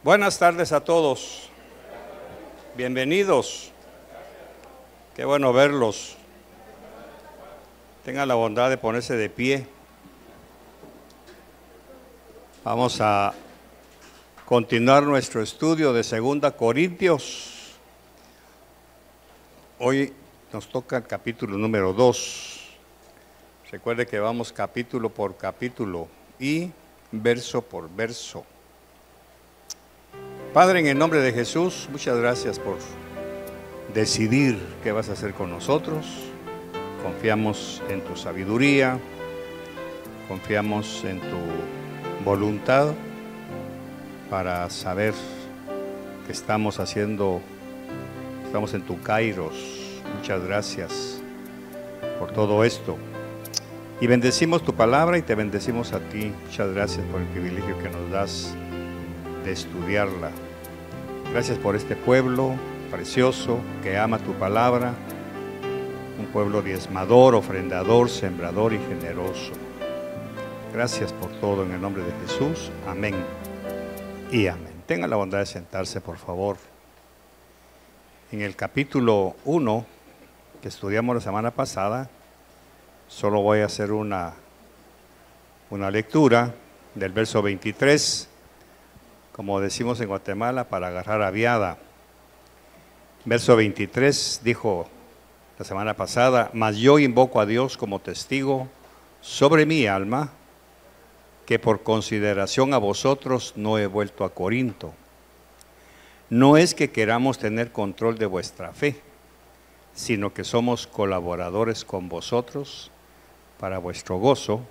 Buenas tardes a todos. Bienvenidos. Qué bueno verlos. Tengan la bondad de ponerse de pie. Vamos a continuar nuestro estudio de 2 Corintios. Hoy nos toca el capítulo número 2. Recuerde que vamos capítulo por capítulo y verso por verso. Padre, en el nombre de Jesús, muchas gracias por decidir qué vas a hacer con nosotros. Confiamos en tu sabiduría, confiamos en tu voluntad para saber que estamos en tu kairos. Muchas gracias por todo esto. Y bendecimos tu palabra y te bendecimos a ti. Muchas gracias por el privilegio que nos das de estudiarla. Gracias por este pueblo precioso que ama tu palabra, un pueblo diezmador, ofrendador, sembrador y generoso. Gracias por todo en el nombre de Jesús. Amén y amén. Tengan la bondad de sentarse, por favor. En el capítulo 1 que estudiamos la semana pasada, solo voy a hacer una lectura del verso 23, como decimos en Guatemala, para agarrar aviada. Verso 23 dijo la semana pasada: mas yo invoco a Dios como testigo sobre mi alma, que por consideración a vosotros no he vuelto a Corinto. No es que queramos tener control de vuestra fe, sino que somos colaboradores con vosotros para vuestro gozo,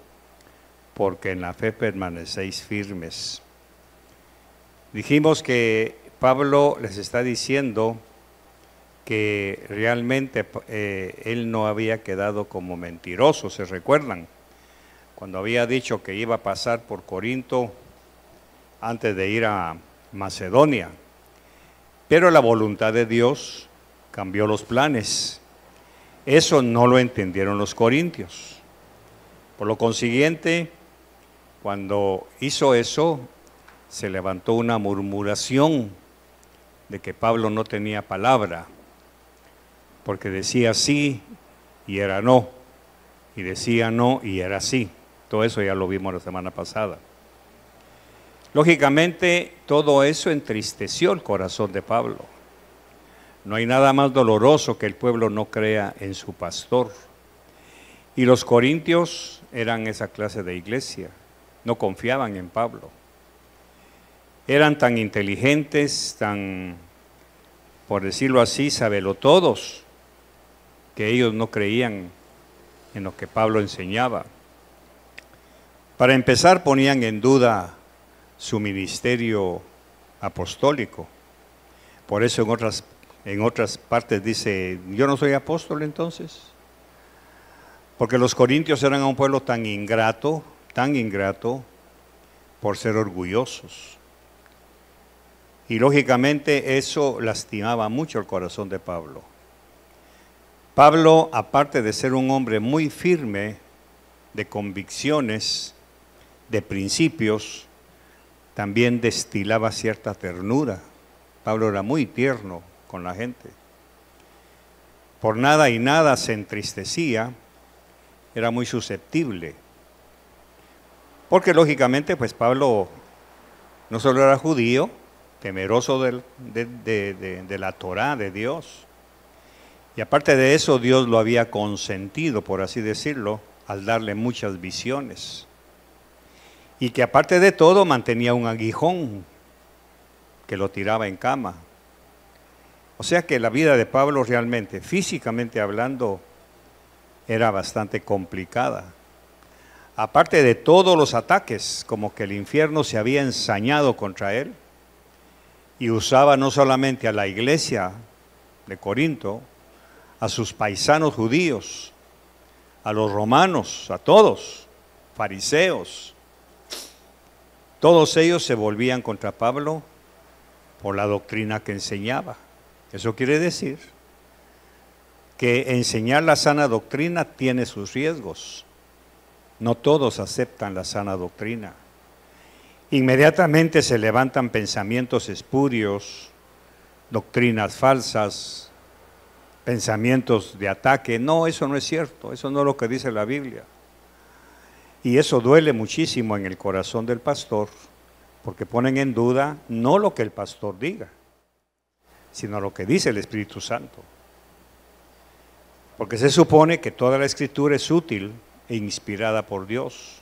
porque en la fe permanecéis firmes. Dijimos que Pablo les está diciendo que realmente él no había quedado como mentiroso, ¿se recuerdan? Cuando había dicho que iba a pasar por Corinto antes de ir a Macedonia. Pero la voluntad de Dios cambió los planes. Eso no lo entendieron los corintios. Por lo consiguiente, cuando hizo eso, se levantó una murmuración de que Pablo no tenía palabra, porque decía sí y era no, y decía no y era sí. Todo eso ya lo vimos la semana pasada. Lógicamente, todo eso entristeció el corazón de Pablo. No hay nada más doloroso que el pueblo no crea en su pastor. Y los corintios eran esa clase de iglesia, no confiaban en Pablo. Eran tan inteligentes, tan, por decirlo así, sabelotodos, que ellos no creían en lo que Pablo enseñaba. Para empezar, ponían en duda su ministerio apostólico. Por eso en otras partes dice: yo no soy apóstol entonces. Porque los corintios eran un pueblo tan ingrato, por ser orgullosos. Y lógicamente eso lastimaba mucho el corazón de Pablo. Pablo, aparte de ser un hombre muy firme, de convicciones, de principios, también destilaba cierta ternura. Pablo era muy tierno con la gente. Por nada y nada se entristecía, era muy susceptible. Porque lógicamente pues Pablo no solo era judío, temeroso de la Torá de Dios, y aparte de eso Dios lo había consentido, por así decirlo, al darle muchas visiones. Y que aparte de todo mantenía un aguijón que lo tiraba en cama. O sea que la vida de Pablo realmente, físicamente hablando, era bastante complicada. Aparte de todos los ataques, como que el infierno se había ensañado contra él y usaba no solamente a la iglesia de Corinto, a sus paisanos judíos, a los romanos, a todos, fariseos. Todos ellos se volvían contra Pablo por la doctrina que enseñaba. Eso quiere decir que enseñar la sana doctrina tiene sus riesgos. No todos aceptan la sana doctrina. inmediatamente se levantan pensamientos espurios, doctrinas falsas, pensamientos de ataque. No, eso no es cierto, eso no es lo que dice la Biblia. Y eso duele muchísimo en el corazón del pastor, porque ponen en duda no lo que el pastor diga, sino lo que dice el Espíritu Santo. Porque se supone que toda la Escritura es útil e inspirada por Dios.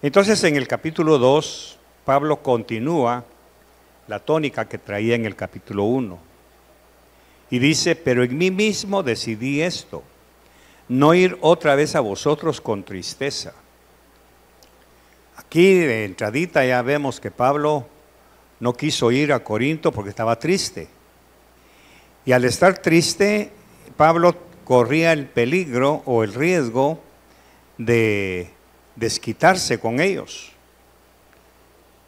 Entonces en el capítulo 2, Pablo continúa la tónica que traía en el capítulo 1. Y dice, pero en mí mismo decidí esto, no ir otra vez a vosotros con tristeza. Aquí de entradita ya vemos que Pablo no quiso ir a Corinto porque estaba triste. Y al estar triste, Pablo corría el peligro o el riesgo de desquitarse con ellos.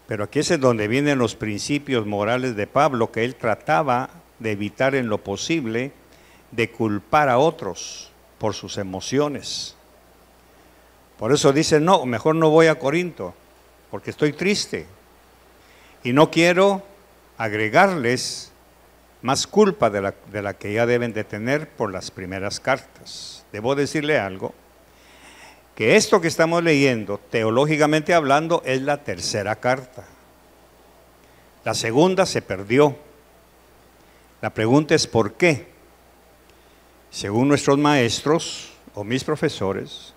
Pero aquí es donde vienen los principios morales de Pablo, que él trataba de evitar en lo posible de culpar a otros por sus emociones. Por eso dice, no, mejor no voy a Corinto, porque estoy triste y no quiero agregarles más culpa de la que ya deben de tener por las primeras cartas. Debo decirle algo, que esto que estamos leyendo, teológicamente hablando, es la tercera carta. La segunda se perdió. La pregunta es ¿por qué? Según nuestros maestros o mis profesores,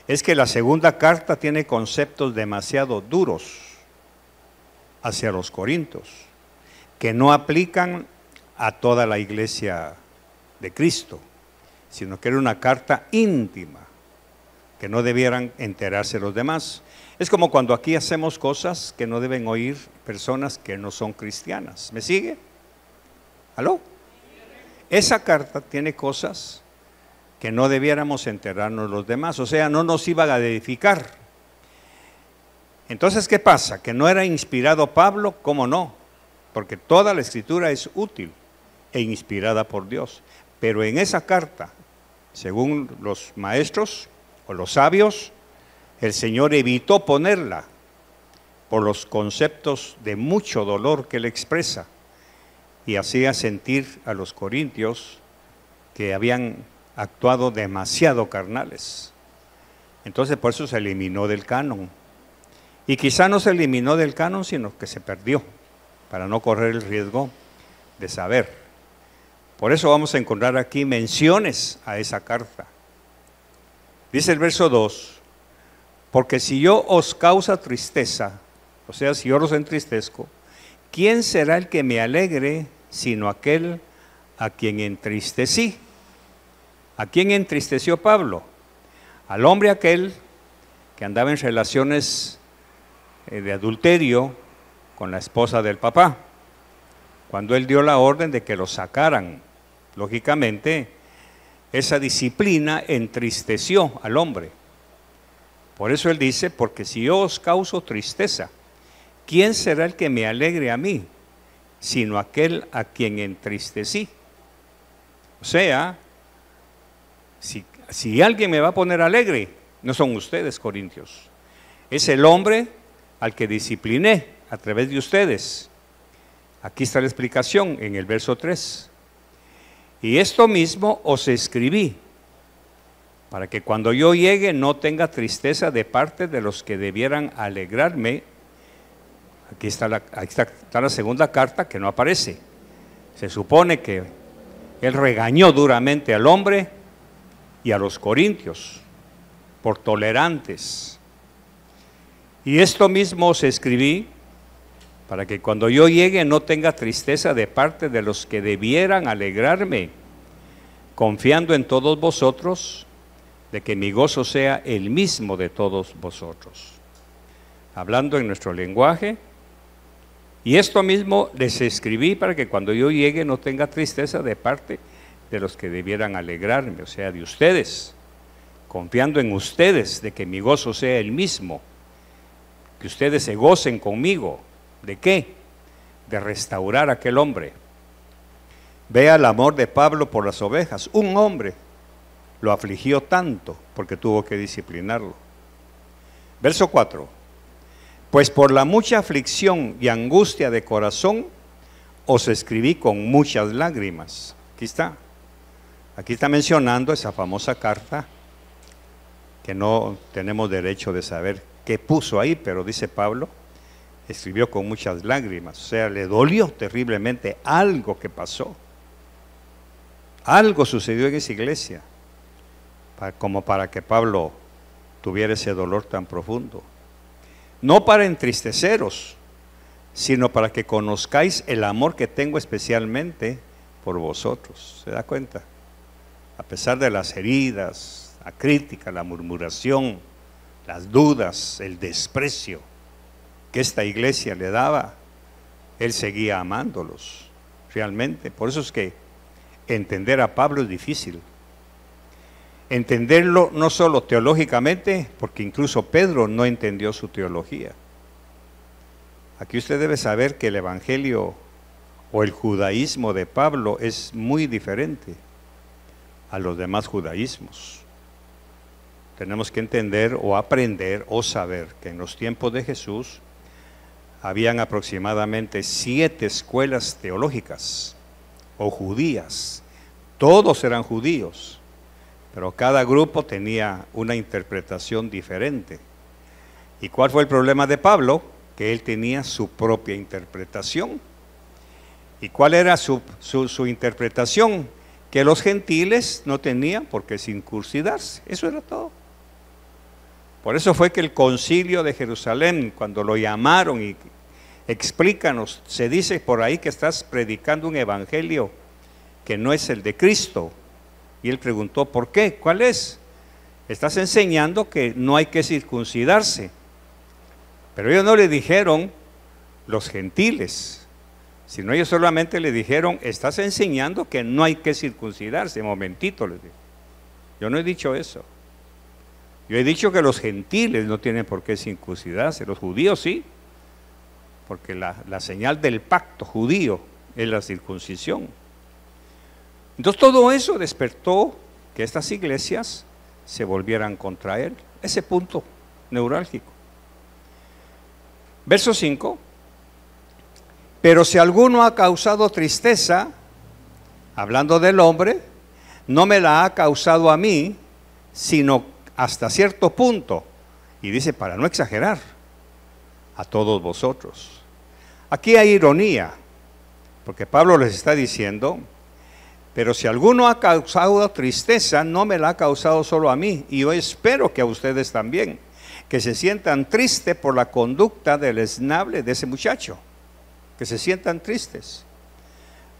es que la segunda carta tiene conceptos demasiado duros hacia los corintios, que no aplican a toda la iglesia de Cristo, sino que era una carta íntima, que no debieran enterarse los demás. Es como cuando aquí hacemos cosas que no deben oír personas que no son cristianas. ¿Me sigue? ¿Aló? Esa carta tiene cosas que no debiéramos enterarnos los demás, o sea, no nos iban a edificar. Entonces, ¿qué pasa? ¿Que no era inspirado Pablo? ¿Cómo no? Porque toda la Escritura es útil e inspirada por Dios. Pero en esa carta, según los maestros o los sabios, el Señor evitó ponerla por los conceptos de mucho dolor que él expresa y hacía sentir a los corintios que habían actuado demasiado carnales. Entonces por eso se eliminó del canon. Y quizá no se eliminó del canon, sino que se perdió, para no correr el riesgo de saber. Por eso vamos a encontrar aquí menciones a esa carta. Dice el verso 2, porque si yo os causa tristeza, o sea, si yo los entristezco, ¿quién será el que me alegre sino aquel a quien entristecí? ¿A quién entristeció Pablo? Al hombre aquel que andaba en relaciones de adulterio con la esposa del papá, cuando él dio la orden de que lo sacaran. Lógicamente, esa disciplina entristeció al hombre. Por eso él dice, porque si yo os causo tristeza, ¿quién será el que me alegre a mí, sino aquel a quien entristecí? O sea, si alguien me va a poner alegre, no son ustedes, corintios. Es el hombre al que discipliné a través de ustedes. Aquí está la explicación en el verso 3. Y esto mismo os escribí, para que cuando yo llegue no tenga tristeza de parte de los que debieran alegrarme. Aquí está la segunda carta que no aparece. Se supone que él regañó duramente al hombre y a los corintios por tolerantes. Y esto mismo os escribí para que cuando yo llegue no tenga tristeza de parte de los que debieran alegrarme, confiando en todos vosotros, de que mi gozo sea el mismo de todos vosotros. Hablando en nuestro lenguaje, y esto mismo les escribí para que cuando yo llegue no tenga tristeza de parte de los que debieran alegrarme, o sea, de ustedes, confiando en ustedes de que mi gozo sea el mismo, que ustedes se gocen conmigo. ¿De qué? De restaurar a aquel hombre. Vea el amor de Pablo por las ovejas. Un hombre lo afligió tanto porque tuvo que disciplinarlo. Verso 4. Pues por la mucha aflicción y angustia de corazón, os escribí con muchas lágrimas. Aquí está mencionando esa famosa carta, que no tenemos derecho de saber qué puso ahí, pero dice Pablo, escribió con muchas lágrimas, o sea, le dolió terriblemente algo que pasó. Algo sucedió en esa iglesia, como para que Pablo tuviera ese dolor tan profundo. No para entristeceros, sino para que conozcáis el amor que tengo especialmente por vosotros. ¿Se da cuenta? A pesar de las heridas, la crítica, la murmuración, las dudas, el desprecio que esta iglesia le daba, él seguía amándolos, realmente. Por eso es que entender a Pablo es difícil. Entenderlo no solo teológicamente, porque incluso Pedro no entendió su teología. Aquí usted debe saber que el evangelio o el judaísmo de Pablo es muy diferente a los demás judaísmos. Tenemos que entender o aprender o saber que en los tiempos de Jesús habían aproximadamente 7 escuelas teológicas o judías. Todos eran judíos, pero cada grupo tenía una interpretación diferente. ¿Y cuál fue el problema de Pablo? Que él tenía su propia interpretación. ¿Y cuál era su interpretación? Que los gentiles no tenían por qué circuncidarse. Eso era todo. Por eso fue que el concilio de Jerusalén, cuando lo llamaron y explícanos, se dice por ahí que estás predicando un evangelio que no es el de Cristo. Y él preguntó, ¿por qué? ¿Cuál es? Estás enseñando que no hay que circuncidarse. Pero ellos no le dijeron los gentiles, sino ellos solamente le dijeron, estás enseñando que no hay que circuncidarse. Momentito, les digo. Yo no he dicho eso. Yo he dicho que los gentiles no tienen por qué circuncidarse, los judíos sí, porque la señal del pacto judío es la circuncisión. Entonces todo eso despertó que estas iglesias se volvieran contra él, ese punto neurálgico. Verso 5, pero si alguno ha causado tristeza, hablando del hombre, no me la ha causado a mí, sino hasta cierto punto, y dice para no exagerar, a todos vosotros. Aquí hay ironía, porque Pablo les está diciendo, pero si alguno ha causado tristeza, no me la ha causado solo a mí, y yo espero que a ustedes también, que se sientan tristes por la conducta deleznable de ese muchacho, que se sientan tristes,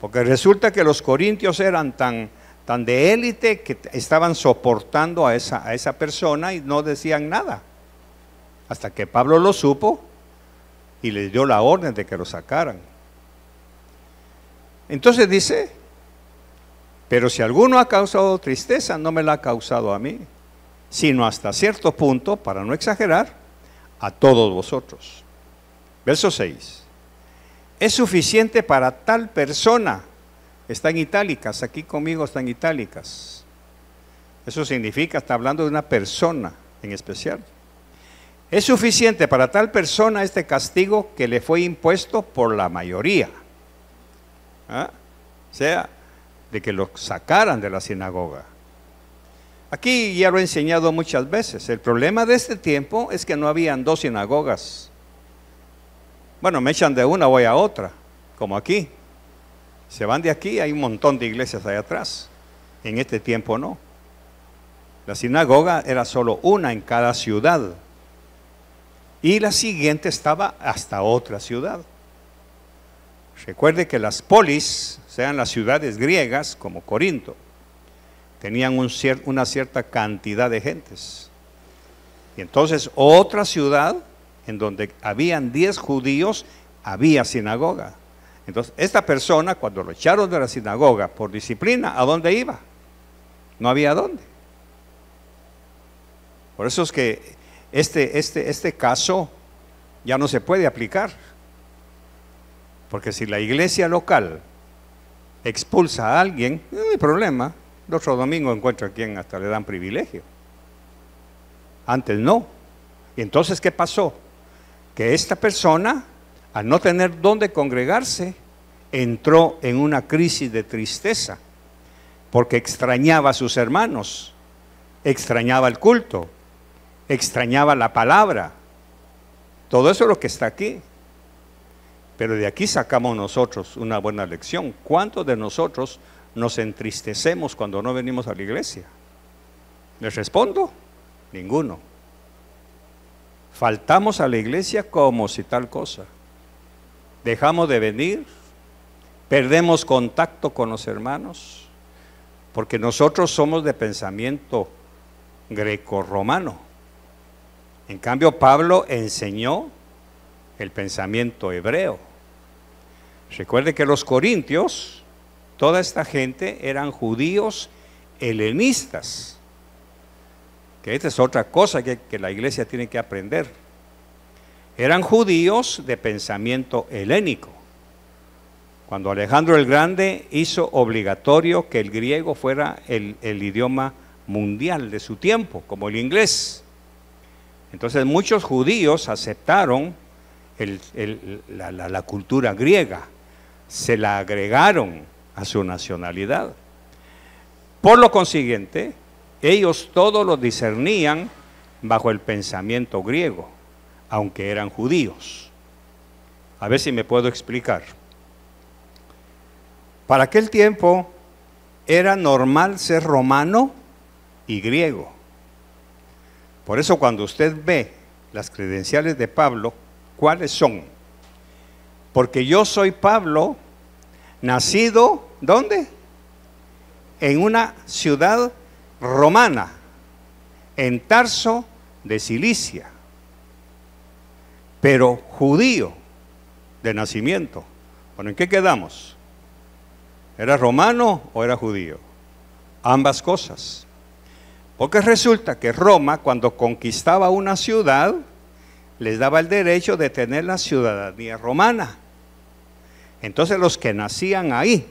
porque resulta que los corintios eran tan de élite que estaban soportando a esa persona y no decían nada, hasta que Pablo lo supo y les dio la orden de que lo sacaran. Entonces dice, pero si alguno ha causado tristeza, no me la ha causado a mí, sino hasta cierto punto, para no exagerar, a todos vosotros. Verso 6. Es suficiente para tal persona. Está en itálicas, aquí conmigo está en itálicas. Eso significa, está hablando de una persona en especial. Es suficiente para tal persona este castigo que le fue impuesto por la mayoría. O sea, de que lo sacaran de la sinagoga. Aquí ya lo he enseñado muchas veces. El problema de este tiempo es que no habían 2 sinagogas. Bueno, me echan de una, voy a otra, como aquí. Se van de aquí, hay un montón de iglesias allá atrás. En este tiempo no. La sinagoga era solo una en cada ciudad. Y la siguiente estaba hasta otra ciudad. Recuerde que las polis, sean las ciudades griegas como Corinto, tenían una cierta cantidad de gentes. Y entonces otra ciudad en donde habían 10 judíos, había sinagoga. Entonces esta persona, cuando lo echaron de la sinagoga por disciplina, ¿a dónde iba? No había dónde. Por eso es que este caso ya no se puede aplicar. Porque si la iglesia local expulsa a alguien, no hay problema. El otro domingo encuentra a quien hasta le dan privilegio. Antes no. Y entonces, ¿qué pasó? que esta persona, al no tener dónde congregarse, entró en una crisis de tristeza, porque extrañaba a sus hermanos, extrañaba el culto, extrañaba la palabra. Todo eso es lo que está aquí. Pero de aquí sacamos nosotros una buena lección. ¿Cuántos de nosotros nos entristecemos cuando no venimos a la iglesia? ¿Les respondo? Ninguno. Faltamos a la iglesia como si tal cosa. Dejamos de venir, perdemos contacto con los hermanos, porque nosotros somos de pensamiento grecorromano. En cambio, Pablo enseñó el pensamiento hebreo. Recuerde que los corintios, toda esta gente eran judíos helenistas, que esta es otra cosa que la iglesia tiene que aprender. Eran judíos de pensamiento helénico. Cuando Alejandro el Grande hizo obligatorio que el griego fuera el idioma mundial de su tiempo, como el inglés. Entonces muchos judíos aceptaron la cultura griega, se la agregaron a su nacionalidad. Por lo consiguiente, ellos todos lo discernían bajo el pensamiento griego, aunque eran judíos. A ver si me puedo explicar. Para aquel tiempo era normal ser romano y griego. Por eso cuando usted ve las credenciales de Pablo, ¿cuáles son? Porque yo soy Pablo, nacido, ¿dónde? En una ciudad romana, en Tarso de Cilicia, pero judío de nacimiento. Bueno, ¿en qué quedamos? ¿Era romano o era judío? Ambas cosas. Porque resulta que Roma, cuando conquistaba una ciudad, les daba el derecho de tener la ciudadanía romana. Entonces los que nacían ahí,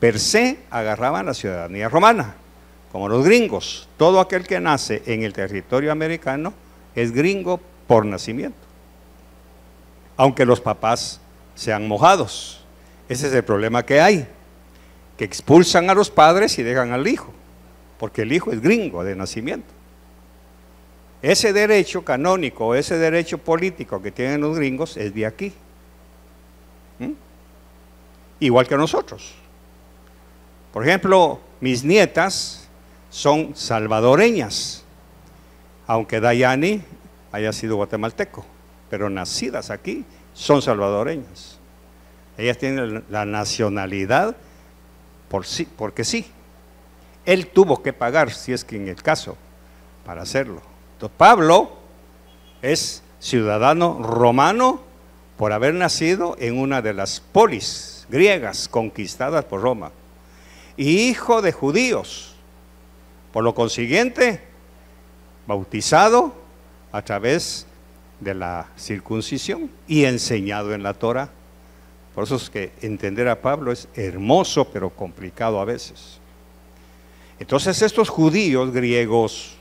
per se, agarraban la ciudadanía romana, como los gringos. Todo aquel que nace en el territorio americano es gringo por nacimiento, aunque los papás sean mojados. Ese es el problema que hay, que expulsan a los padres y dejan al hijo, porque el hijo es gringo de nacimiento. Ese derecho canónico, ese derecho político que tienen los gringos es de aquí. Igual que nosotros. Por ejemplo, mis nietas son salvadoreñas, aunque Dayani haya sido guatemalteco, pero nacidas aquí son salvadoreñas. Ellas tienen la nacionalidad porque sí. Él tuvo que pagar, si es que en el caso, para hacerlo. Entonces, Pablo es ciudadano romano por haber nacido en una de las polis griegas conquistadas por Roma, y hijo de judíos, por lo consiguiente, bautizado a través de la circuncisión y enseñado en la Torah. Por eso es que entender a Pablo es hermoso, pero complicado a veces. Entonces estos judíos griegos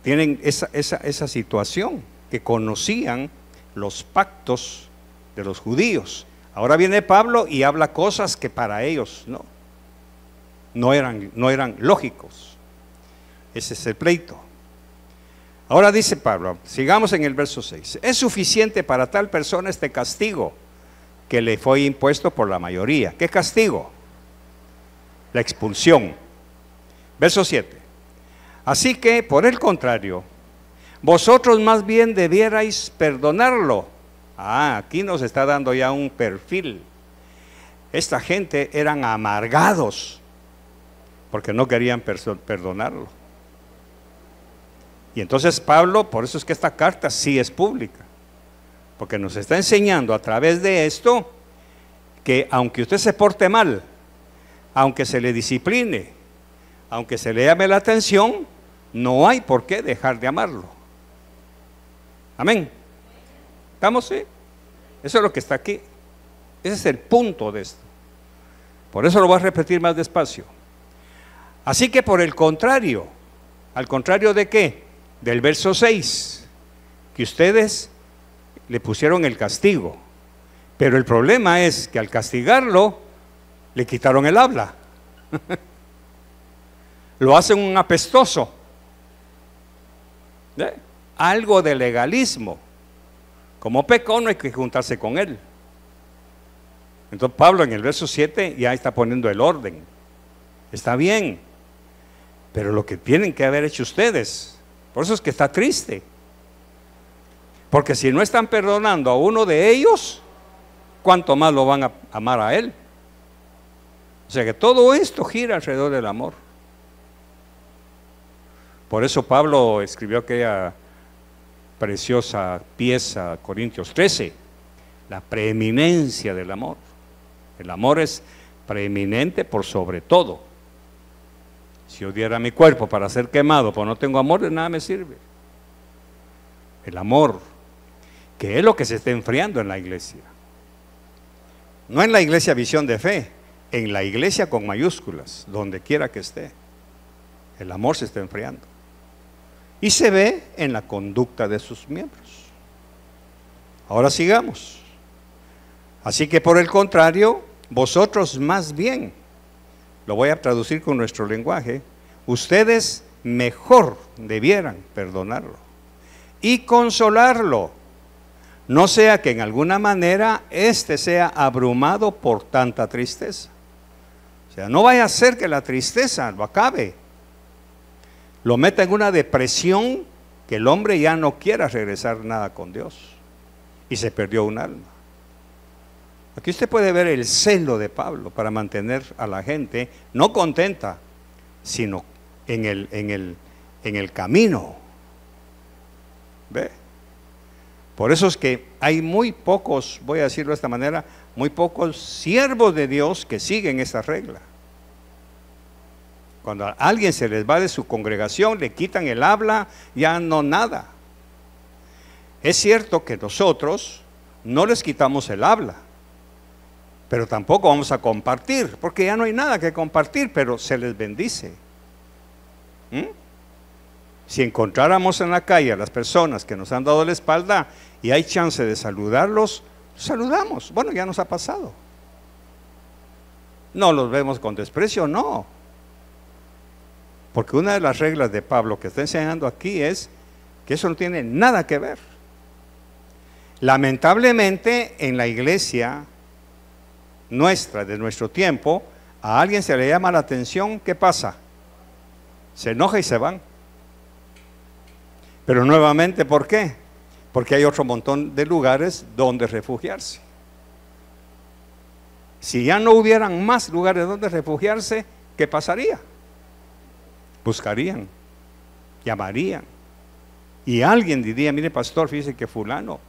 tienen esa situación, que conocían los pactos de los judíos. Ahora viene Pablo y habla cosas que para ellos no eran lógicos. Ese es el pleito. Ahora dice Pablo, sigamos en el verso 6. Es suficiente para tal persona este castigo que le fue impuesto por la mayoría. ¿Qué castigo? La expulsión. Verso 7. Así que, por el contrario, vosotros más bien debierais perdonarlo. Aquí nos está dando ya un perfil. Esta gente eran amargados porque no querían perdonarlo. Y entonces Pablo, por eso es que esta carta sí es pública, porque nos está enseñando a través de esto que aunque usted se porte mal, aunque se le discipline, aunque se le llame la atención, no hay por qué dejar de amarlo. Amén. ¿Estamos? Sí. Eso es lo que está aquí. Ese es el punto de esto. Por eso lo voy a repetir más despacio. Así que por el contrario, ¿al contrario de qué? Del verso 6, que ustedes le pusieron el castigo. Pero el problema es que al castigarlo, le quitaron el habla. Lo hacen un apestoso. Algo de legalismo. Como pecó, no hay que juntarse con él. Entonces Pablo en el verso 7 ya está poniendo el orden. Está bien, pero lo que tienen que haber hecho ustedes, por eso es que está triste. Porque si no están perdonando a uno de ellos, ¿cuánto más lo van a amar a él? O sea que todo esto gira alrededor del amor. Por eso Pablo escribió aquella preciosa pieza, Corintios 13, la preeminencia del amor. El amor es preeminente por sobre todo. Si yo diera mi cuerpo para ser quemado, pues no tengo amor, de nada me sirve. El amor, que es lo que se está enfriando en la iglesia. No en la iglesia Visión de Fe, en la iglesia con mayúsculas, donde quiera que esté. El amor se está enfriando. Y se ve en la conducta de sus miembros. Ahora sigamos. Así que por el contrario, vosotros más bien, lo voy a traducir con nuestro lenguaje, ustedes mejor debieran perdonarlo y consolarlo, no sea que en alguna manera éste sea abrumado por tanta tristeza. O sea, no vaya a ser que la tristeza lo acabe, lo meta en una depresión, que el hombre ya no quiera regresar nada con Dios y se perdió un alma. Aquí usted puede ver el celo de Pablo para mantener a la gente no contenta, sino en el camino. ¿Ve? Por eso es que hay muy pocos, voy a decirlo de esta manera, muy pocos siervos de Dios que siguen esa regla. Cuando a alguien se les va de su congregación, le quitan el habla, ya no nada. Es cierto que nosotros no les quitamos el habla, pero tampoco vamos a compartir, porque ya no hay nada que compartir, pero se les bendice. Si encontráramos en la calle a las personas que nos han dado la espalda y hay chance de saludarlos, saludamos. Bueno, ya nos ha pasado. No los vemos con desprecio, no. Porque una de las reglas de Pablo que está enseñando aquí es que eso no tiene nada que ver. Lamentablemente en la iglesia nuestra, de nuestro tiempo, a alguien se le llama la atención, ¿qué pasa? Se enoja y se van. Pero nuevamente, ¿por qué? Porque hay otro montón de lugares donde refugiarse. Si ya no hubieran más lugares donde refugiarse, ¿qué pasaría? Buscarían, llamarían, y alguien diría: mire pastor, fíjese que fulano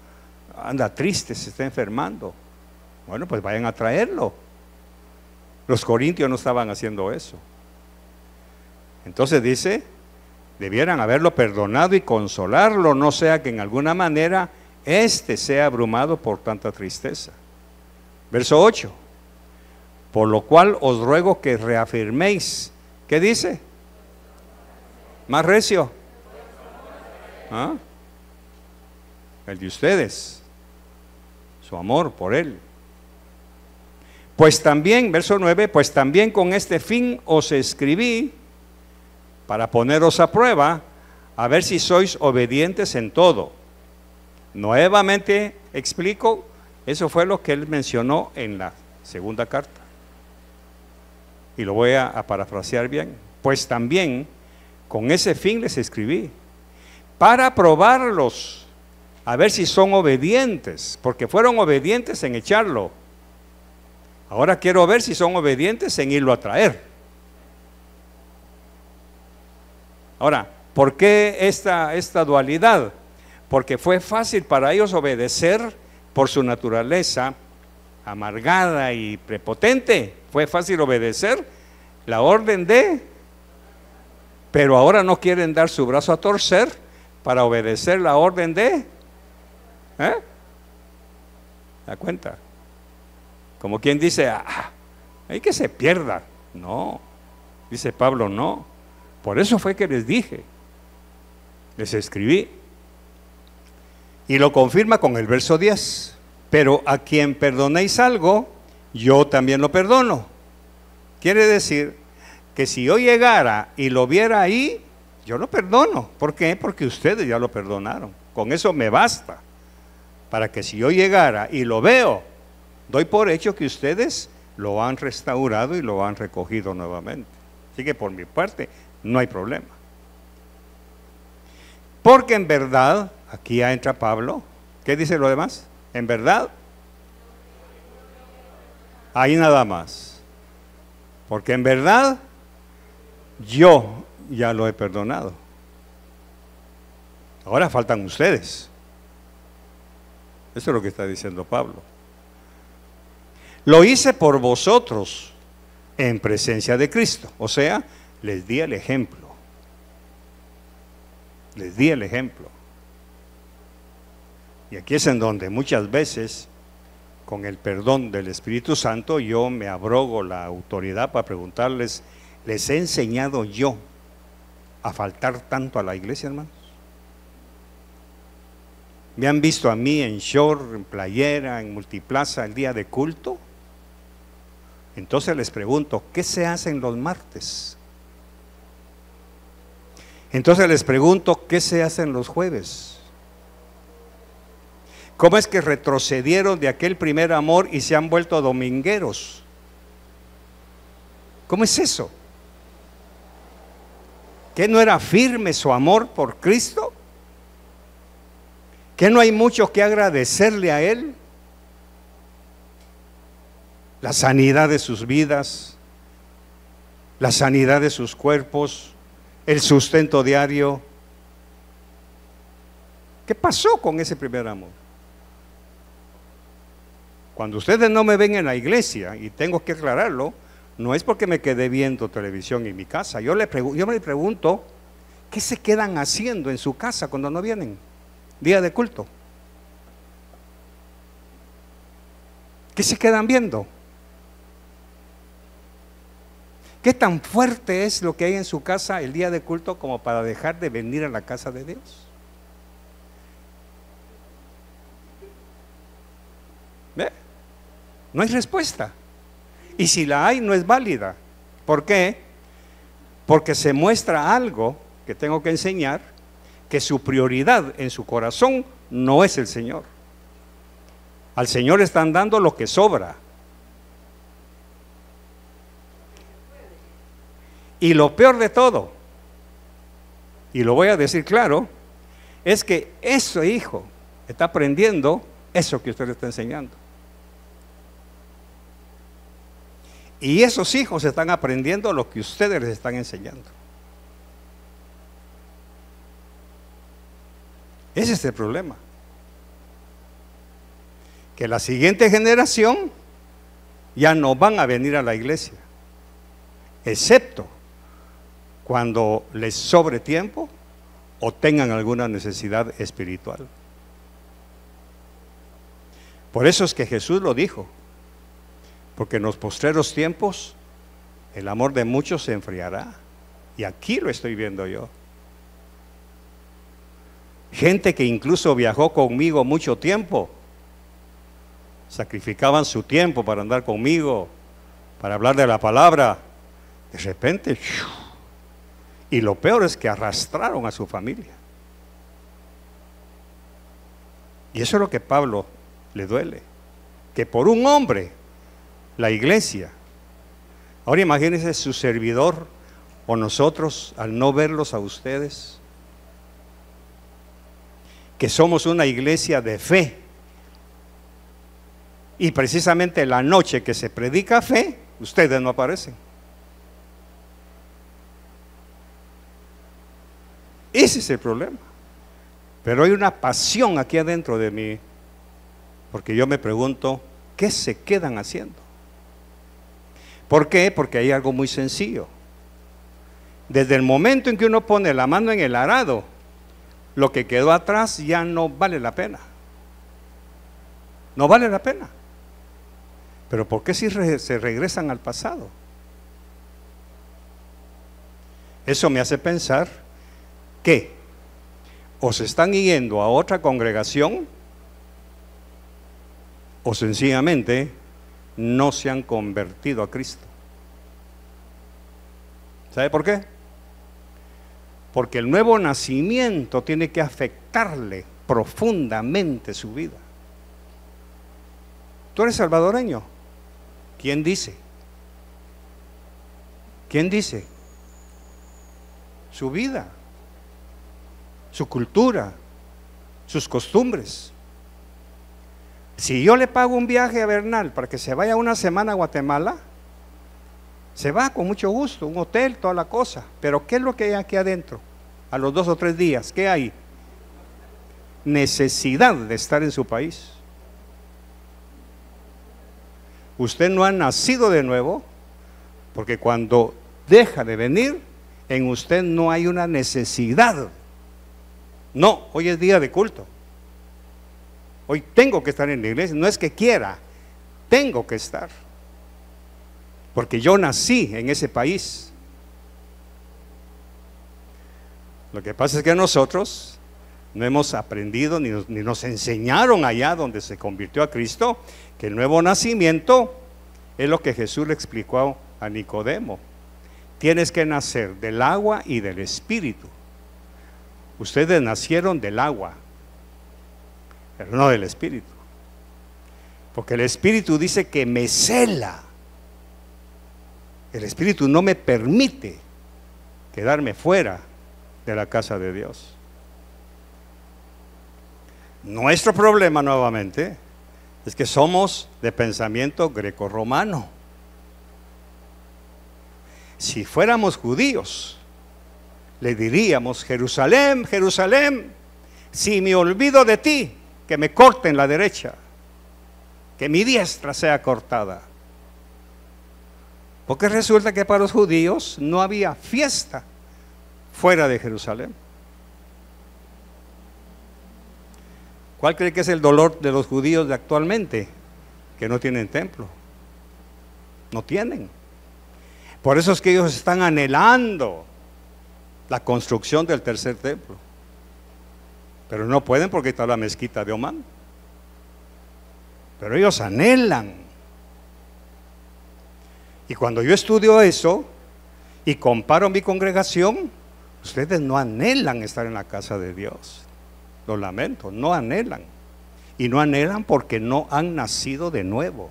anda triste, se está enfermando. Bueno, pues vayan a traerlo. Los corintios no estaban haciendo eso. Entonces dice, debieran haberlo perdonado y consolarlo, no sea que en alguna manera éste sea abrumado por tanta tristeza. Verso 8, por lo cual os ruego que reafirméis, ¿qué dice? Más recio. ¿Ah? El de ustedes, su amor por él. Pues también, verso 9, pues también con este fin os escribí, para poneros a prueba, a ver si sois obedientes en todo. Nuevamente explico, eso fue lo que él mencionó en la segunda carta. Y lo voy a parafrasear bien. Pues también con ese fin les escribí, para probarlos, a ver si son obedientes, porque fueron obedientes en echarlo. Ahora quiero ver si son obedientes en irlo a traer. Ahora, ¿por qué esta dualidad? Porque fue fácil para ellos obedecer por su naturaleza amargada y prepotente. Fue fácil obedecer la orden de, pero ahora no quieren dar su brazo a torcer para obedecer la orden de, ¿da cuenta? Como quien dice, hay que se pierda. No, dice Pablo, no. Por eso fue que les dije, les escribí. Y lo confirma con el verso 10. Pero a quien perdonéis algo, yo también lo perdono. Quiere decir que si yo llegara y lo viera ahí, yo lo perdono. ¿Por qué? Porque ustedes ya lo perdonaron. Con eso me basta. Para que si yo llegara y lo veo, doy por hecho que ustedes lo han restaurado y lo han recogido nuevamente. Así que por mi parte no hay problema. Porque en verdad, aquí ya entra Pablo. ¿Qué dice lo demás? En verdad, ahí nada más. Porque en verdad, yo ya lo he perdonado. Ahora faltan ustedes. Eso es lo que está diciendo Pablo. Lo hice por vosotros en presencia de Cristo. O sea, les di el ejemplo. Les di el ejemplo. Y aquí es en donde muchas veces, con el perdón del Espíritu Santo, yo me abrogo la autoridad para preguntarles, ¿les he enseñado yo a faltar tanto a la iglesia, hermanos? ¿Me han visto a mí en short, en playera, en multiplaza el día de culto? Entonces les pregunto, ¿qué se hace en los martes? Entonces les pregunto, ¿qué se hace en los jueves? ¿Cómo es que retrocedieron de aquel primer amor y se han vuelto domingueros? ¿Cómo es eso? ¿Que no era firme su amor por Cristo? ¿Que no hay mucho que agradecerle a Él? La sanidad de sus vidas, la sanidad de sus cuerpos, el sustento diario. ¿Qué pasó con ese primer amor? Cuando ustedes no me ven en la iglesia, y tengo que aclararlo, no es porque me quedé viendo televisión en mi casa. Yo me pregunto, ¿qué se quedan haciendo en su casa cuando no vienen? Día de culto. ¿Qué se quedan viendo? ¿Qué tan fuerte es lo que hay en su casa el día de culto como para dejar de venir a la casa de Dios? ¿Ve? No hay respuesta. Y si la hay, no es válida. ¿Por qué? Porque se muestra algo que tengo que enseñar, que su prioridad en su corazón no es el Señor. Al Señor están dando lo que sobra. Y lo peor de todo, y lo voy a decir claro, es que ese hijo está aprendiendo eso que usted le está enseñando. Y esos hijos están aprendiendo lo que ustedes les están enseñando. Ese es el problema. Que la siguiente generación ya no van a venir a la iglesia, excepto cuando les sobre tiempo o tengan alguna necesidad espiritual. Por eso es que Jesús lo dijo, porque en los postreros tiempos el amor de muchos se enfriará, y aquí lo estoy viendo yo. Gente que incluso viajó conmigo mucho tiempo, sacrificaban su tiempo para andar conmigo, para hablar de la palabra, de repente, y lo peor es que arrastraron a su familia. Y eso es lo que a Pablo le duele, que por un hombre, la iglesia. Ahora imagínense su servidor o nosotros al no verlos a ustedes, que somos una iglesia de fe, y precisamente la noche que se predica fe, ustedes no aparecen. Ese es el problema. Pero hay una pasión aquí adentro de mí, porque yo me pregunto, ¿qué se quedan haciendo? ¿Por qué? Porque hay algo muy sencillo. Desde el momento en que uno pone la mano en el arado, lo que quedó atrás ya no vale la pena. No vale la pena. Pero ¿por qué si se regresan al pasado? Eso me hace pensar que o se están yendo a otra congregación, o sencillamente no se han convertido a Cristo. ¿Sabe por qué? Porque el nuevo nacimiento tiene que afectarle profundamente su vida. ¿Tú eres salvadoreño? ¿Quién dice? ¿Quién dice? Su vida, su cultura, sus costumbres. Si yo le pago un viaje a Bernal para que se vaya una semana a Guatemala, se va con mucho gusto, un hotel, toda la cosa. Pero ¿qué es lo que hay aquí adentro? A los 2 o 3 días, ¿qué hay? Necesidad de estar en su país. Usted no ha nacido de nuevo, porque cuando deja de venir, en usted no hay una necesidad. No, hoy es día de culto. Hoy tengo que estar en la iglesia, no es que quiera, tengo que estar. Porque yo nací en ese país. Lo que pasa es que nosotros no hemos aprendido, ni nos enseñaron allá donde se convirtió a Cristo, que el nuevo nacimiento es lo que Jesús le explicó a Nicodemo. Tienes que nacer del agua y del Espíritu. Ustedes nacieron del agua, pero no del Espíritu. Porque el Espíritu dice que me cela. El Espíritu no me permite quedarme fuera de la casa de Dios. Nuestro problema nuevamente es que somos de pensamiento grecorromano. Si fuéramos judíos, le diríamos: Jerusalén, Jerusalén, si me olvido de ti, que me corten la derecha, que mi diestra sea cortada. Porque resulta que para los judíos no había fiesta fuera de Jerusalén. ¿Cuál cree que es el dolor de los judíos de actualmente? Que no tienen templo. No tienen. Por eso es que ellos están anhelando la construcción del tercer templo. Pero no pueden porque está la mezquita de Omán. Pero ellos anhelan. Y cuando yo estudio eso y comparo mi congregación, ustedes no anhelan estar en la casa de Dios. Lo lamento, no anhelan. Y no anhelan porque no han nacido de nuevo.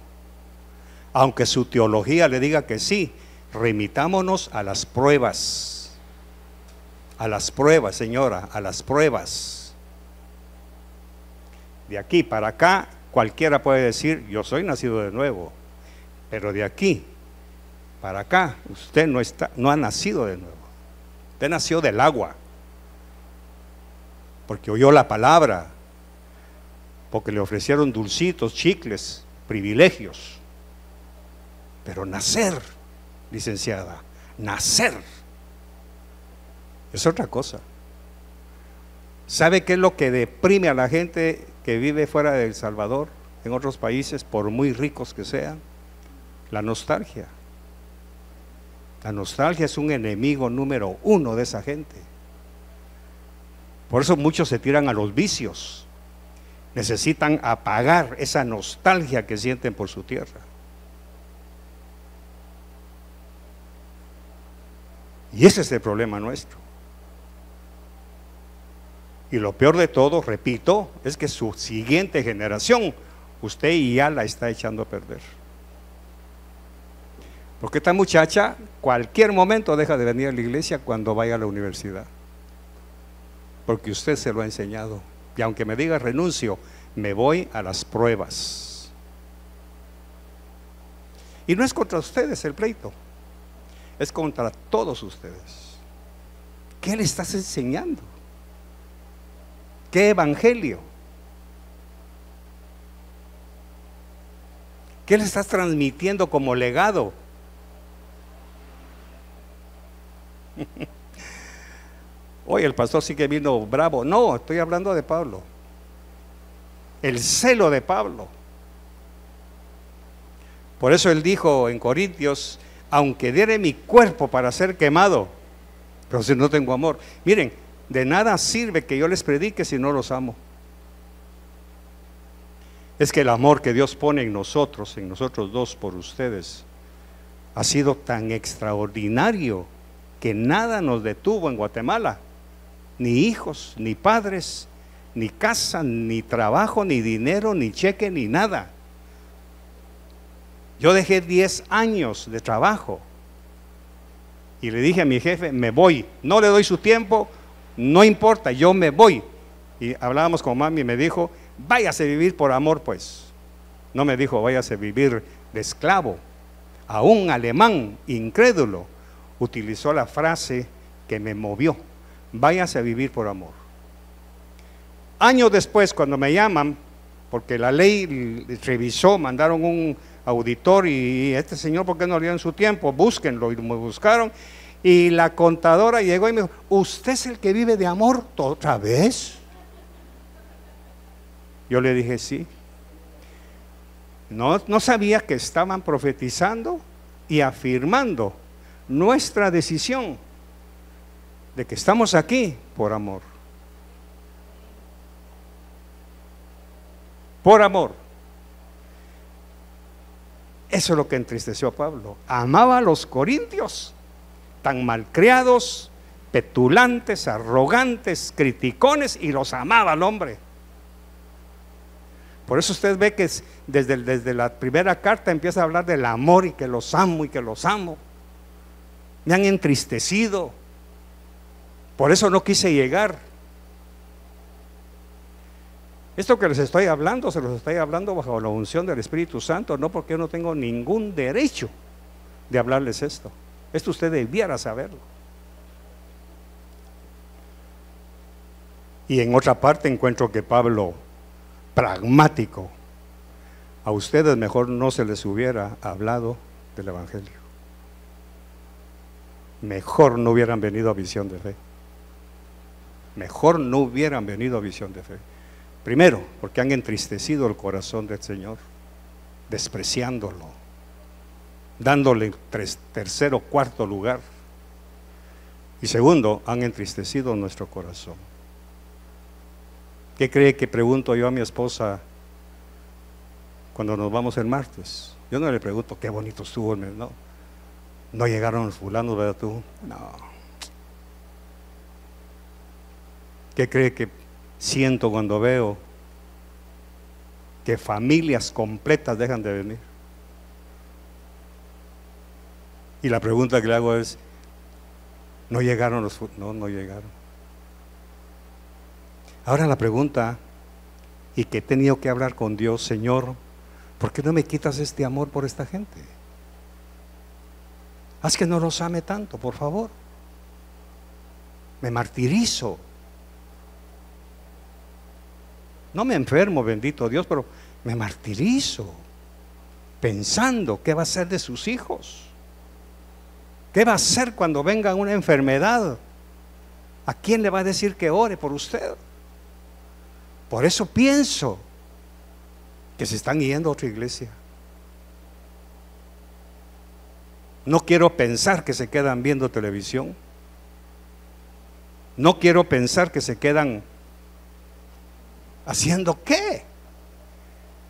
Aunque su teología le diga que sí, remitámonos a las pruebas. A las pruebas, señora, a las pruebas. De aquí para acá, cualquiera puede decir: yo soy nacido de nuevo. Pero de aquí para acá, usted no ha nacido de nuevo. Usted nació del agua. Porque oyó la palabra, porque le ofrecieron dulcitos, chicles, privilegios. Pero nacer, licenciada, nacer es otra cosa. ¿Sabe qué es lo que deprime a la gente que vive fuera de El Salvador, en otros países, por muy ricos que sean? La nostalgia. La nostalgia es un enemigo número 1 de esa gente. Por eso muchos se tiran a los vicios. Necesitan apagar esa nostalgia que sienten por su tierra. Y ese es el problema nuestro. Y lo peor de todo, repito, es que su siguiente generación, usted ya la está echando a perder. Porque esta muchacha, cualquier momento deja de venir a la iglesia cuando vaya a la universidad. Porque usted se lo ha enseñado. Y aunque me diga renuncio, me voy a las pruebas. Y no es contra ustedes el pleito, es contra todos ustedes. ¿Qué le estás enseñando? ¿Qué evangelio? ¿Qué le estás transmitiendo como legado? Oye, el pastor sí que vino bravo. No, estoy hablando de Pablo. El celo de Pablo. Por eso él dijo en Corintios: aunque diere mi cuerpo para ser quemado, pero si no tengo amor. Miren, De nada sirve que yo les predique si no los amo. Es que el amor que Dios pone en nosotros dos por ustedes, ha sido tan extraordinario que nada nos detuvo en Guatemala. Ni hijos, ni padres, ni casa, ni trabajo, ni dinero, ni cheque, ni nada. Yo dejé 10 años de trabajo y le dije a mi jefe, me voy, no le doy su tiempo, no importa, yo me voy. Y hablábamos con mami y me dijo, váyase a vivir por amor pues. No me dijo, váyase a vivir de esclavo. A un alemán incrédulo utilizó la frase que me movió, váyase a vivir por amor. Años después, cuando me llaman, porque la ley revisó, mandaron un auditor y este señor, ¿por qué no le dieron su tiempo? Búsquenlo, y me buscaron. Y la contadora llegó y me dijo, ¿usted es el que vive de amor otra vez? Yo le dije, sí. No sabía que estaban profetizando y afirmando nuestra decisión de que estamos aquí por amor. Por amor. Eso es lo que entristeció a Pablo. Amaba a los corintios, tan malcriados, petulantes, arrogantes, criticones, y los amaba al hombre. Por eso usted ve que desde la primera carta empieza a hablar del amor y que los amo y que los amo. Me han entristecido. Por eso no quise llegar. Esto que les estoy hablando, se los estoy hablando bajo la unción del Espíritu Santo, no porque yo no tengo ningún derecho de hablarles esto. Esto usted debiera saberlo. Y en otra parte encuentro que Pablo, pragmático, a ustedes mejor no se les hubiera hablado del Evangelio. Mejor no hubieran venido a Visión de Fe. Mejor no hubieran venido a Visión de Fe. Primero, porque han entristecido el corazón del Señor, despreciándolo, dándole tercero, cuarto lugar. Y segundo, han entristecido nuestro corazón. ¿Qué cree que pregunto yo a mi esposa cuando nos vamos el martes? Yo no le pregunto qué bonito estuvo el mes, no. No llegaron los fulanos, ¿verdad tú? No. ¿Qué cree que siento cuando veo que familias completas dejan de venir? Y la pregunta que le hago es, ¿no llegaron los fulanos? No, no llegaron. Ahora la pregunta, y que he tenido que hablar con Dios, Señor, ¿por qué no me quitas este amor por esta gente? Haz que no los ame tanto, por favor. Me martirizo. No me enfermo, bendito Dios, pero me martirizo pensando qué va a ser de sus hijos. ¿Qué va a hacer cuando venga una enfermedad? ¿A quién le va a decir que ore por usted? Por eso pienso que se están yendo a otra iglesia. No quiero pensar que se quedan viendo televisión. No quiero pensar que se quedan haciendo qué.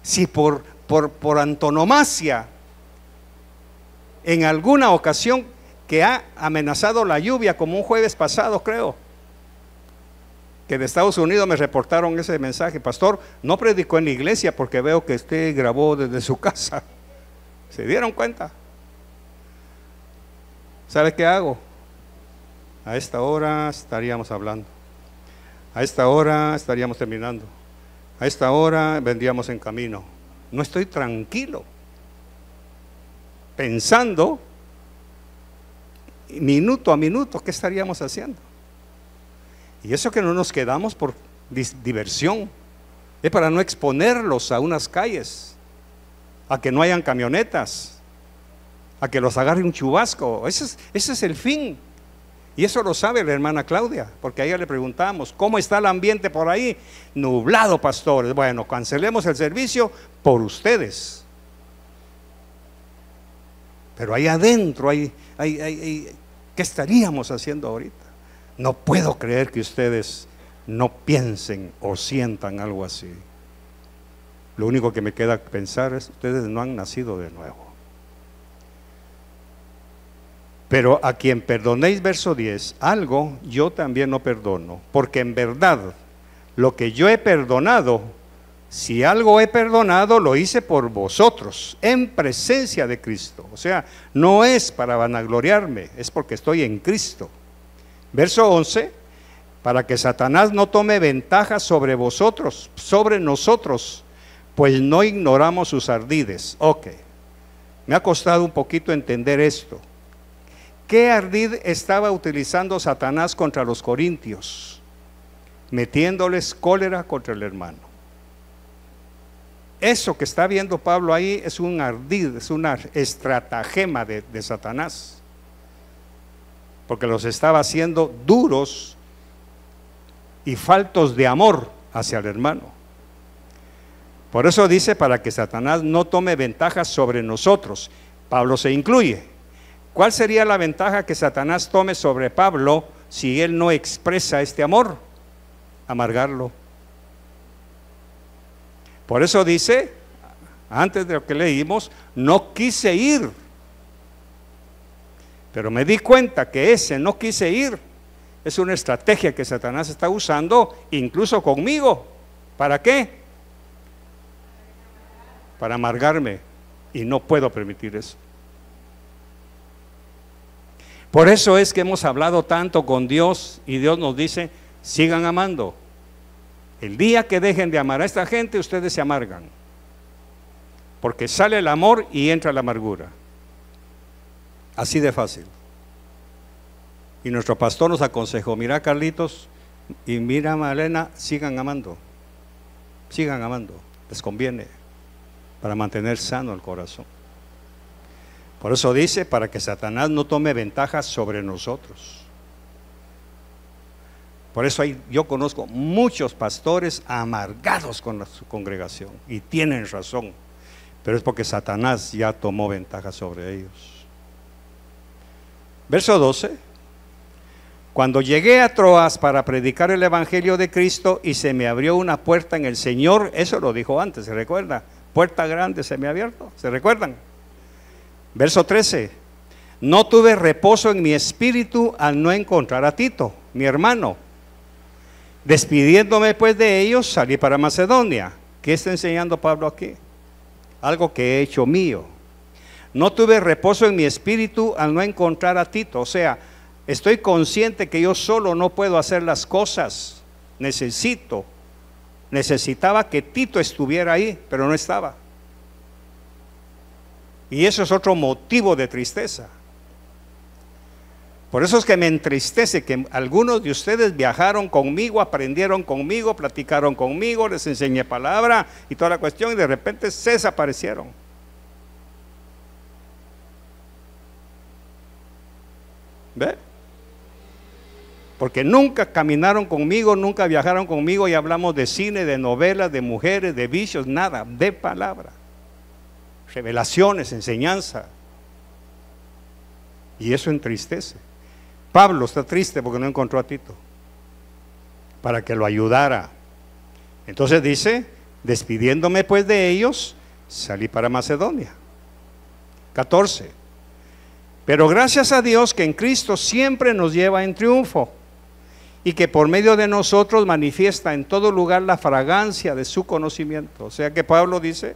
Si por antonomasia, en alguna ocasión que ha amenazado la lluvia, como un jueves pasado creo, que de Estados Unidos me reportaron ese mensaje, pastor, no predicó en la iglesia porque veo que usted grabó desde su casa. ¿Se dieron cuenta? ¿Sabe qué hago? A esta hora estaríamos hablando, a esta hora estaríamos terminando, a esta hora vendríamos en camino. No estoy tranquilo, pensando minuto a minuto qué estaríamos haciendo. Y eso que no nos quedamos por diversión, es para no exponerlos a unas calles, a que no hayan camionetas, a que los agarre un chubasco. Ese es el fin. Y eso lo sabe la hermana Claudia, porque a ella le preguntamos, ¿cómo está el ambiente por ahí? Nublado, pastores. Bueno, cancelemos el servicio por ustedes. Pero ahí adentro, ¿qué estaríamos haciendo ahorita? No puedo creer que ustedes no piensen o sientan algo así. Lo único que me queda pensar es, ustedes no han nacido de nuevo. Pero a quien perdonéis, verso 10, algo yo también no perdono, porque en verdad lo que yo he perdonado, si algo he perdonado, lo hice por vosotros, en presencia de Cristo. O sea, no es para vanagloriarme, es porque estoy en Cristo. Verso 11, para que Satanás no tome ventaja sobre vosotros, sobre nosotros, pues no ignoramos sus ardides. Ok, me ha costado un poquito entender esto. ¿Qué ardid estaba utilizando Satanás contra los corintios? Metiéndoles cólera contra el hermano. Eso que está viendo Pablo ahí es un ardid, es una estratagema de Satanás, porque los estaba haciendo duros y faltos de amor hacia el hermano. Por eso dice, para que Satanás no tome ventaja sobre nosotros. Pablo se incluye. ¿Cuál sería la ventaja que Satanás tome sobre Pablo si él no expresa este amor? Amargarlo. Por eso dice, antes de lo que leímos, no quise ir. Pero me di cuenta que ese no quise ir es una estrategia que Satanás está usando incluso conmigo. ¿Para qué? Para amargarme, y no puedo permitir eso. Por eso es que hemos hablado tanto con Dios y Dios nos dice, sigan amando. El día que dejen de amar a esta gente, ustedes se amargan, porque sale el amor y entra la amargura. Así de fácil. Y nuestro pastor nos aconsejó, mira Carlitos y mira Malena, sigan amando, les conviene para mantener sano el corazón. Por eso dice, para que Satanás no tome ventaja sobre nosotros. Por eso yo conozco muchos pastores amargados con su congregación, y tienen razón, pero es porque Satanás ya tomó ventaja sobre ellos. Verso 12, cuando llegué a Troas para predicar el evangelio de Cristo y se me abrió una puerta en el Señor, eso lo dijo antes, ¿se recuerda? Puerta grande se me ha abierto, ¿se recuerdan? Verso 13, no tuve reposo en mi espíritu al no encontrar a Tito, mi hermano. Despidiéndome pues de ellos, salí para Macedonia. ¿Qué está enseñando Pablo aquí? Algo que he hecho mío. No tuve reposo en mi espíritu al no encontrar a Tito. O sea, estoy consciente que yo solo no puedo hacer las cosas. Necesitaba que Tito estuviera ahí, pero no estaba. Y eso es otro motivo de tristeza. Por eso es que me entristece que algunos de ustedes viajaron conmigo, aprendieron conmigo, platicaron conmigo, les enseñé palabra y toda la cuestión, y de repente se desaparecieron. ¿Ve? Porque nunca caminaron conmigo, nunca viajaron conmigo y hablamos de cine, de novelas, de mujeres, de vicios, nada, de palabra. Revelaciones, enseñanza. Y eso entristece. Pablo está triste porque no encontró a Tito para que lo ayudara. Entonces dice, despidiéndome pues de ellos, salí para Macedonia. 14. Pero gracias a Dios que en Cristo siempre nos lleva en triunfo y que por medio de nosotros manifiesta en todo lugar la fragancia de su conocimiento. O sea que Pablo dice,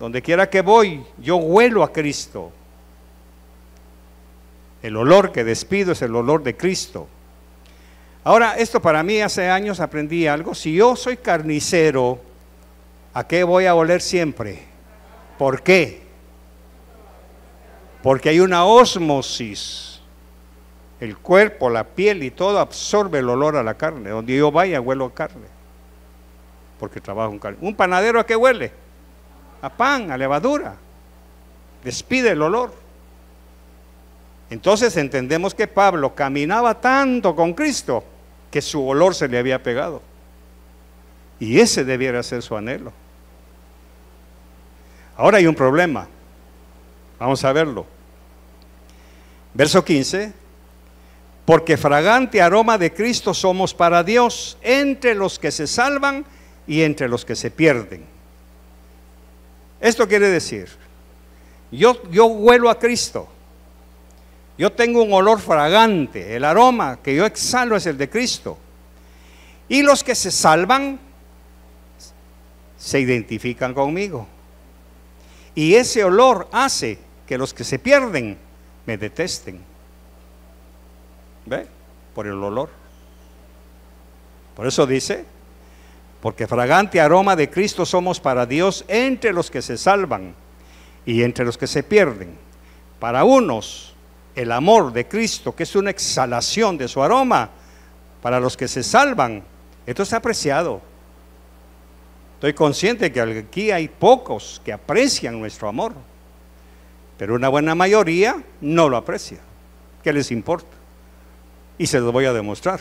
donde quiera que voy, yo huelo a Cristo. El olor que despido es el olor de Cristo. Ahora, esto para mí hace años aprendí algo. Si yo soy carnicero, ¿a qué voy a oler siempre? ¿Por qué? Porque hay una ósmosis. El cuerpo, la piel y todo absorbe el olor a la carne. Donde yo vaya, huelo a carne. Porque trabajo en carne. ¿Un panadero a qué huele? A pan, a levadura. Despide el olor. Entonces entendemos que Pablo caminaba tanto con Cristo que su olor se le había pegado. Y ese debiera ser su anhelo. Ahora hay un problema. Vamos a verlo. Verso 15. Porque fragante aroma de Cristo somos para Dios, entre los que se salvan y entre los que se pierden. Esto quiere decir, yo huelo a Cristo, yo tengo un olor fragante, el aroma que yo exhalo es el de Cristo. Y los que se salvan se identifican conmigo. Y ese olor hace que los que se pierden me detesten. ¿Ve? Por el olor. Por eso dice, porque fragante aroma de Cristo somos para Dios entre los que se salvan y entre los que se pierden. Para unos, el amor de Cristo, que es una exhalación de su aroma, para los que se salvan, esto es apreciado. Estoy consciente que aquí hay pocos que aprecian nuestro amor, pero una buena mayoría no lo aprecia. ¿Qué les importa? Y se los voy a demostrar.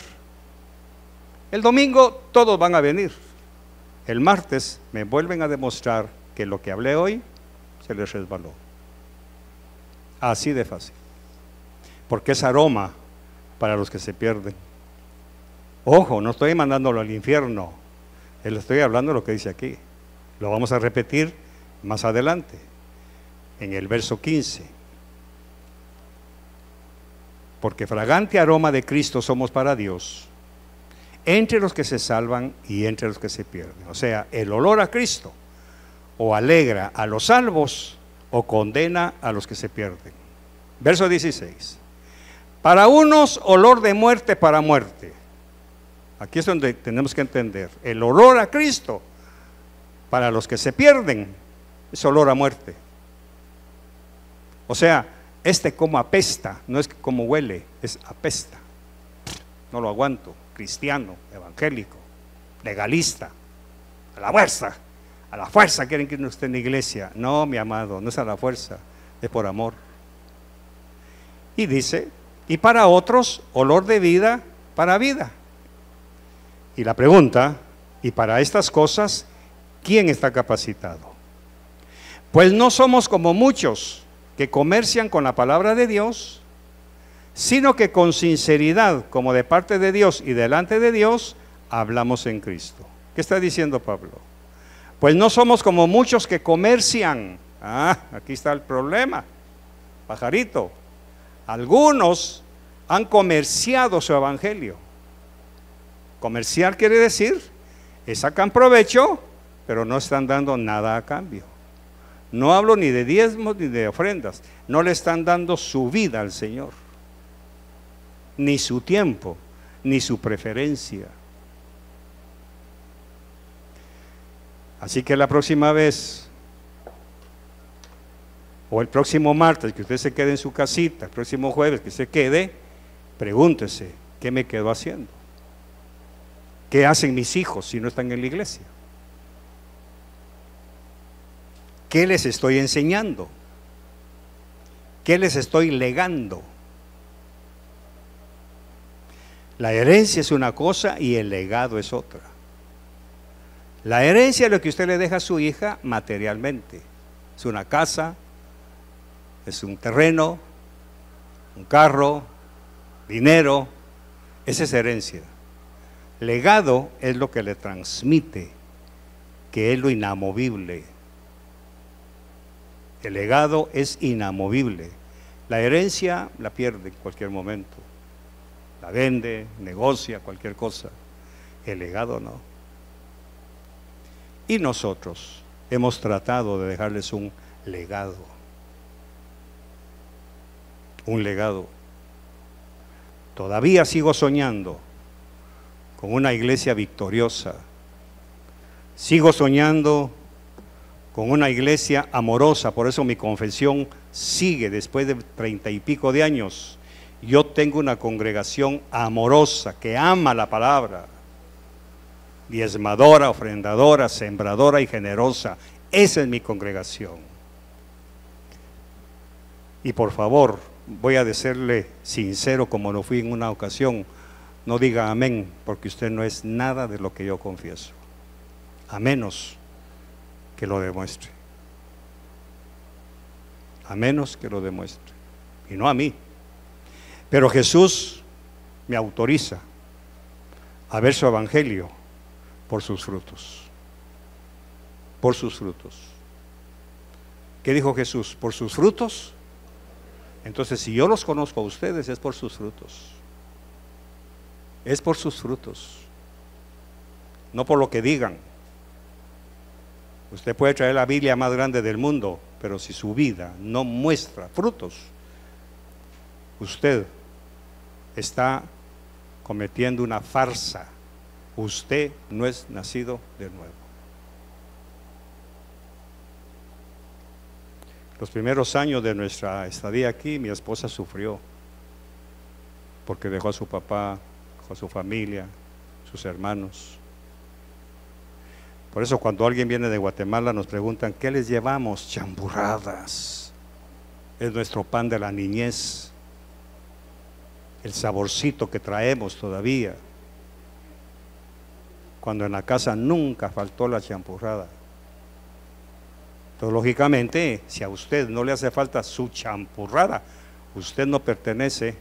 El domingo todos van a venir. El martes me vuelven a demostrar que lo que hablé hoy se les resbaló. Así de fácil. Porque es aroma para los que se pierden. Ojo, no estoy mandándolo al infierno. Le estoy hablando de lo que dice aquí. Lo vamos a repetir más adelante, en el verso 15. Porque fragante aroma de Cristo somos para Dios, entre los que se salvan y entre los que se pierden. O sea, el olor a Cristo o alegra a los salvos o condena a los que se pierden. Verso 16. Para unos olor de muerte para muerte. Aquí es donde tenemos que entender. El olor a Cristo para los que se pierden es olor a muerte. O sea, como apesta, no es como huele, es apesta. No lo aguanto. Cristiano, evangélico, legalista, a la fuerza quieren que uno esté en la iglesia. No, mi amado, no es a la fuerza, es por amor. Y dice, y para otros, olor de vida para vida. Y la pregunta, y para estas cosas, ¿quién está capacitado? Pues no somos como muchos que comercian con la palabra de Dios, sino que con sinceridad, como de parte de Dios y delante de Dios, hablamos en Cristo. ¿Qué está diciendo Pablo? Pues no somos como muchos que comercian. Aquí está el problema, pajarito. Algunos han comerciado su evangelio. Comerciar quiere decir, sacan provecho, pero no están dando nada a cambio. No hablo ni de diezmos ni de ofrendas. No le están dando su vida al Señor, ni su tiempo, ni su preferencia. Así que la próxima vez, o el próximo martes que usted se quede en su casita, el próximo jueves que se quede, pregúntese, ¿qué me quedo haciendo? ¿Qué hacen mis hijos si no están en la iglesia? ¿Qué les estoy enseñando? ¿Qué les estoy legando? La herencia es una cosa y el legado es otra. La herencia es lo que usted le deja a su hija materialmente. Es una casa, es un terreno, un carro, dinero. Esa es herencia. Legado es lo que le transmite, que es lo inamovible. El legado es inamovible. La herencia la pierde en cualquier momento. La vende, negocia, cualquier cosa. El legado no. Y nosotros hemos tratado de dejarles un legado. Un legado. Todavía sigo soñando con una iglesia victoriosa. Sigo soñando con una iglesia amorosa. Por eso mi confesión sigue después de 30 y pico de años. Yo tengo una congregación amorosa que ama la palabra, diezmadora, ofrendadora, sembradora y generosa. Esa es mi congregación. Y por favor, voy a decirle sincero como lo fui en una ocasión, no diga amén, porque usted no es nada de lo que yo confieso, a menos que lo demuestre. A menos que lo demuestre, y no a mí. Pero Jesús me autoriza a ver su evangelio por sus frutos. Por sus frutos. ¿Qué dijo Jesús? ¿Por sus frutos? Entonces, si yo los conozco a ustedes, es por sus frutos. Es por sus frutos. No por lo que digan. Usted puede traer la Biblia más grande del mundo, pero si su vida no muestra frutos, usted está cometiendo una farsa. Usted no es nacido de nuevo. Los primeros años de nuestra estadía aquí, mi esposa sufrió porque dejó a su papá, dejó a su familia, sus hermanos. Por eso cuando alguien viene de Guatemala nos preguntan, ¿qué les llevamos? Chamburradas. Es nuestro pan de la niñez, el saborcito que traemos todavía, cuando en la casa nunca faltó la champurrada. Entonces, lógicamente, si a usted no le hace falta su champurrada, usted no pertenece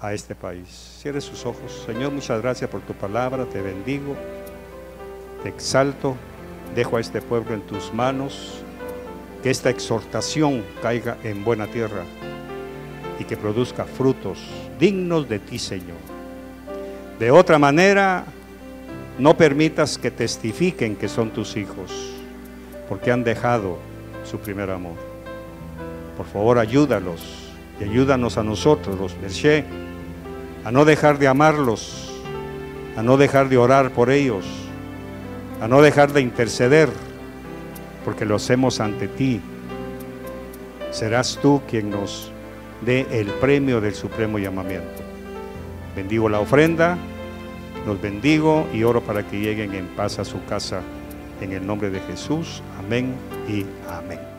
a este país. Cierre sus ojos. Señor, muchas gracias por tu palabra, te bendigo, te exalto, dejo a este pueblo en tus manos, que esta exhortación caiga en buena tierra y que produzca frutos dignos de ti, Señor. De otra manera, no permitas que testifiquen que son tus hijos, porque han dejado su primer amor. Por favor, ayúdalos y ayúdanos a nosotros, los Merché, a no dejar de amarlos, a no dejar de orar por ellos, a no dejar de interceder, porque lo hacemos ante ti. Serás tú quien nos dé el premio del supremo llamamiento. Bendigo la ofrenda, los bendigo y oro para que lleguen en paz a su casa, en el nombre de Jesús. Amén y amén.